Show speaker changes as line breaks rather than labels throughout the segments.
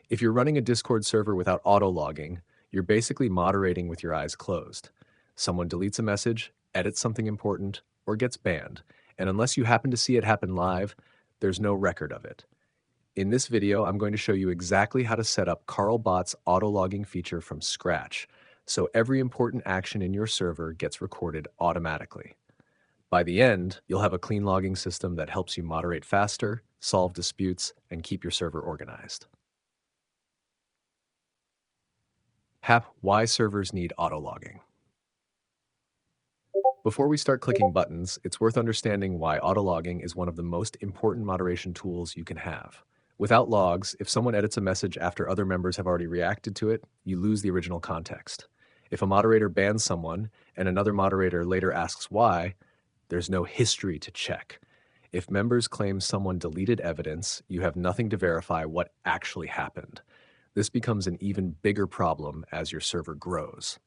If you're running a Discord server without auto-logging, you're basically moderating with your eyes closed. Someone deletes a message, edits something important, or gets banned, and unless you happen to see it happen live, there's no record of it. In this video, I'm going to show you exactly how to set up Carl Bot's auto-logging feature from scratch, so every important action in your server gets recorded automatically. By the end, you'll have a clean logging system that helps you moderate faster, solve disputes, and keep your server organized. Why servers need auto-logging. Before we start clicking buttons, it's worth understanding why auto-logging is one of the most important moderation tools you can have. Without logs, if someone edits a message after other members have already reacted to it, you lose the original context. If a moderator bans someone and another moderator later asks why, there's no history to check. If members claim someone deleted evidence, you have nothing to verify what actually happened. This becomes an even bigger problem as your server grows.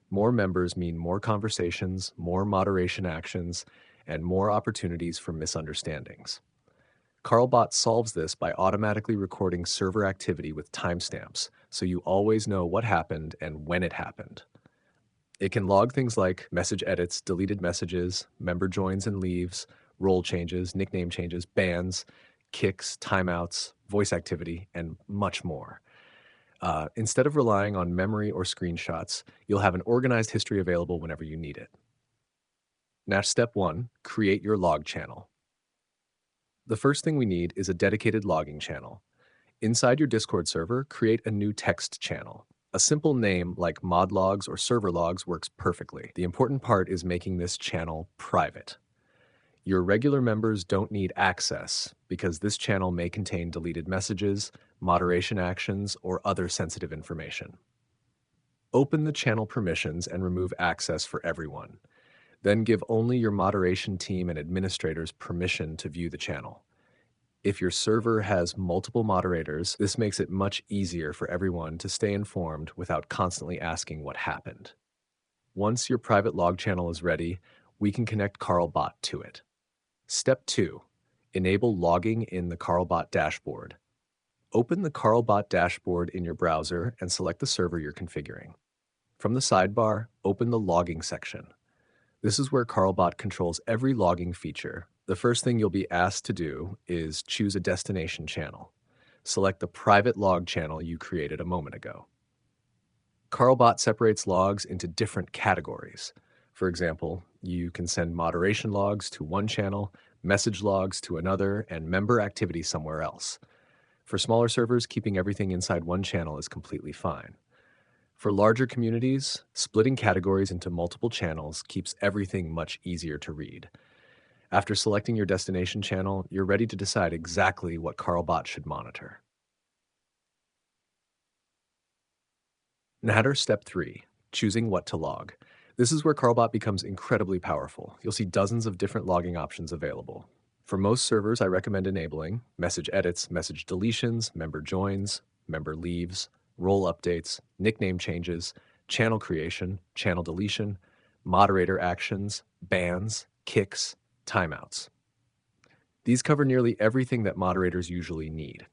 More members mean more conversations, more moderation actions, and more opportunities for misunderstandings. Carl Bot solves this by automatically recording server activity with timestamps, so you always know what happened and when it happened. It can log things like message edits, deleted messages, member joins and leaves, role changes, nickname changes, bans, kicks, timeouts, voice activity, and much more. Instead of relying on memory or screenshots, you'll have an organized history available whenever you need it. Now, step 1, create your log channel. The first thing we need is a dedicated logging channel. Inside your Discord server, create a new text channel. A simple name like mod logs or server logs works perfectly. The important part is making this channel private. Your regular members don't need access because this channel may contain deleted messages, moderation actions, or other sensitive information. Open the channel permissions and remove access for everyone. Then give only your moderation team and administrators permission to view the channel. If your server has multiple moderators, this makes it much easier for everyone to stay informed without constantly asking what happened. Once your private log channel is ready, we can connect Carl Bot to it. Step 2. Enable logging in the Carl Bot dashboard. Open the Carl Bot dashboard in your browser and select the server you're configuring. From the sidebar, open the logging section. This is where Carl Bot controls every logging feature. The first thing you'll be asked to do is choose a destination channel. Select the private log channel you created a moment ago. Carl Bot separates logs into different categories. For example, you can send moderation logs to one channel, message logs to another, and member activity somewhere else. For smaller servers, keeping everything inside one channel is completely fine. For larger communities, splitting categories into multiple channels keeps everything much easier to read. After selecting your destination channel, you're ready to decide exactly what Carl Bot should monitor. Now to step 3, choosing what to log. This is where Carl Bot becomes incredibly powerful. You'll see dozens of different logging options available. For most servers, I recommend enabling message edits, message deletions, member joins, member leaves, role updates, nickname changes, channel creation, channel deletion, moderator actions, bans, kicks, timeouts. These cover nearly everything that moderators usually need.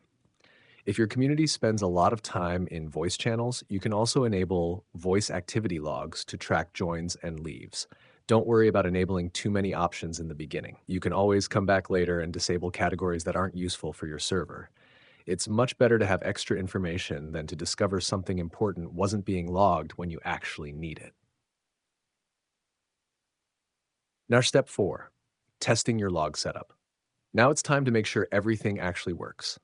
If your community spends a lot of time in voice channels, you can also enable voice activity logs to track joins and leaves. Don't worry about enabling too many options in the beginning. You can always come back later and disable categories that aren't useful for your server. It's much better to have extra information than to discover something important wasn't being logged when you actually need it. Now, step 4, testing your log setup. Now it's time to make sure everything actually works.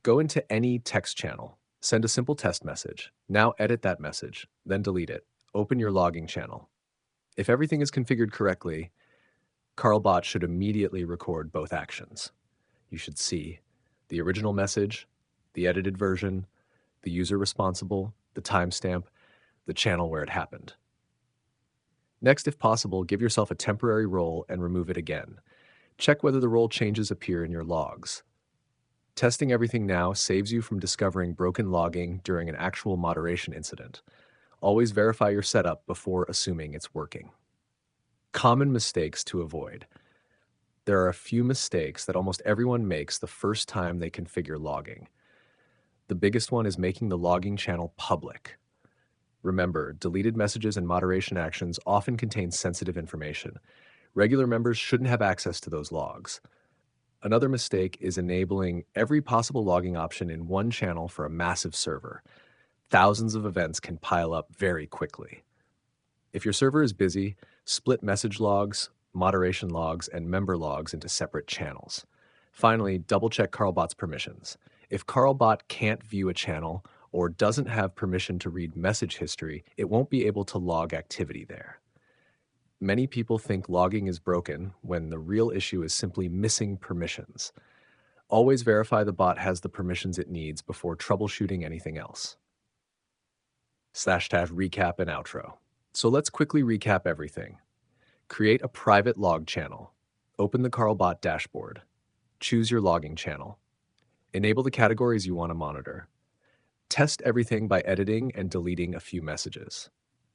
Go into any text channel, send a simple test message. Now edit that message, then delete it. Open your logging channel. If everything is configured correctly, Carl Bot should immediately record both actions. You should see the original message, the edited version, the user responsible, the timestamp, the channel where it happened. Next, if possible, give yourself a temporary role and remove it again. Check whether the role changes appear in your logs. Testing everything now saves you from discovering broken logging during an actual moderation incident. Always verify your setup before assuming it's working. Common mistakes to avoid. There are a few mistakes that almost everyone makes the first time they configure logging. The biggest one is making the logging channel public. Remember, deleted messages and moderation actions often contain sensitive information. Regular members shouldn't have access to those logs. Another mistake is enabling every possible logging option in one channel for a massive server. Thousands of events can pile up very quickly. If your server is busy, split message logs, moderation logs, and member logs into separate channels. Finally, double-check CarlBot's permissions. If CarlBot can't view a channel or doesn't have permission to read message history, it won't be able to log activity there. Many people think logging is broken when the real issue is simply missing permissions. Always verify the bot has the permissions it needs before troubleshooting anything else. /recap and outro. So let's quickly recap everything. Create a private log channel. Open the CarlBot dashboard. Choose your logging channel. Enable the categories you want to monitor. Test everything by editing and deleting a few messages.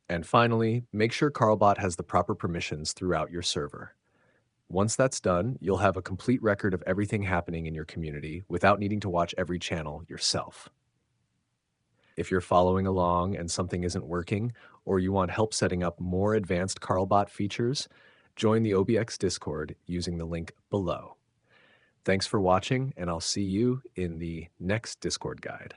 And finally, make sure CarlBot has the proper permissions throughout your server. Once that's done, you'll have a complete record of everything happening in your community without needing to watch every channel yourself. If you're following along and something isn't working, or you want help setting up more advanced CarlBot features, join the OBX Discord using the link below. Thanks for watching, and I'll see you in the next Discord guide.